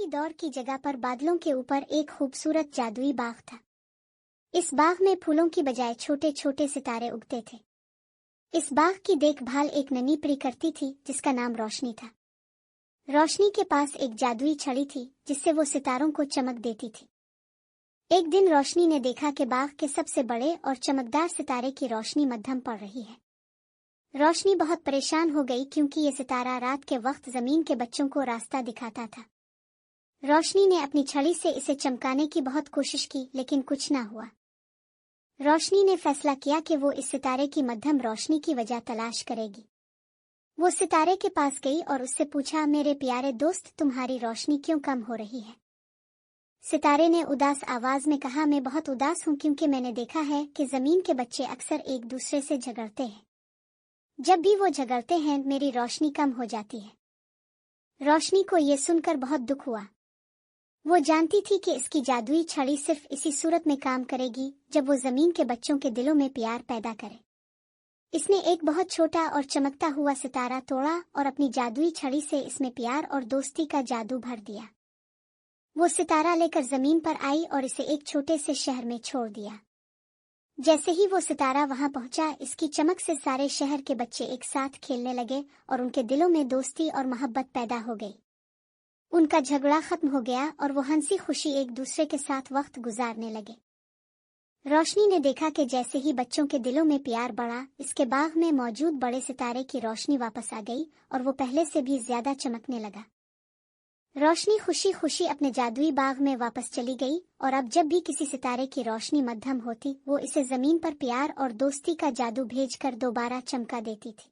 ही दौर की जगह पर बादलों के ऊपर एक खूबसूरत जादुई बाग था। इस बाग में फूलों की बजाय छोटे छोटे सितारे उगते थे। इस बाग की देखभाल एक नन्ही परी करती थी जिसका नाम रोशनी था। रोशनी के पास एक जादुई छड़ी थी जिससे वो सितारों को चमक देती थी। एक दिन रोशनी ने देखा कि बाग के सबसे बड़े और चमकदार सितारे की रोशनी मध्यम पड़ रही है। रोशनी बहुत परेशान हो गई क्योंकि ये सितारा रात के वक्त जमीन के बच्चों को रास्ता दिखाता था। रोशनी ने अपनी छड़ी से इसे चमकाने की बहुत कोशिश की लेकिन कुछ ना हुआ। रोशनी ने फैसला किया कि वो इस सितारे की मध्यम रोशनी की वजह तलाश करेगी। वो सितारे के पास गई और उससे पूछा, मेरे प्यारे दोस्त, तुम्हारी रोशनी क्यों कम हो रही है? सितारे ने उदास आवाज में कहा, मैं बहुत उदास हूँ क्योंकि मैंने देखा है कि जमीन के बच्चे अक्सर एक दूसरे से झगड़ते हैं। जब भी वो झगड़ते हैं मेरी रोशनी कम हो जाती है। रोशनी को ये सुनकर बहुत दुख हुआ। वो जानती थी कि इसकी जादुई छड़ी सिर्फ इसी सूरत में काम करेगी जब वो जमीन के बच्चों के दिलों में प्यार पैदा करे। इसने एक बहुत छोटा और चमकता हुआ सितारा तोड़ा और अपनी जादुई छड़ी से इसमें प्यार और दोस्ती का जादू भर दिया। वो सितारा लेकर जमीन पर आई और इसे एक छोटे से शहर में छोड़ दिया। जैसे ही वो सितारा वहां पहुंचा, इसकी चमक से सारे शहर के बच्चे एक साथ खेलने लगे और उनके दिलों में दोस्ती और मोहब्बत पैदा हो गई। उनका झगड़ा खत्म हो गया और वो हंसी खुशी एक दूसरे के साथ वक्त गुजारने लगे। रोशनी ने देखा कि जैसे ही बच्चों के दिलों में प्यार बढ़ा, इसके बाग में मौजूद बड़े सितारे की रोशनी वापस आ गई और वो पहले से भी ज्यादा चमकने लगा। रोशनी खुशी खुशी अपने जादुई बाग में वापस चली गई और अब जब भी किसी सितारे की रोशनी मध्यम होती, वो इसे जमीन पर प्यार और दोस्ती का जादू भेजकर दोबारा चमका देती थी।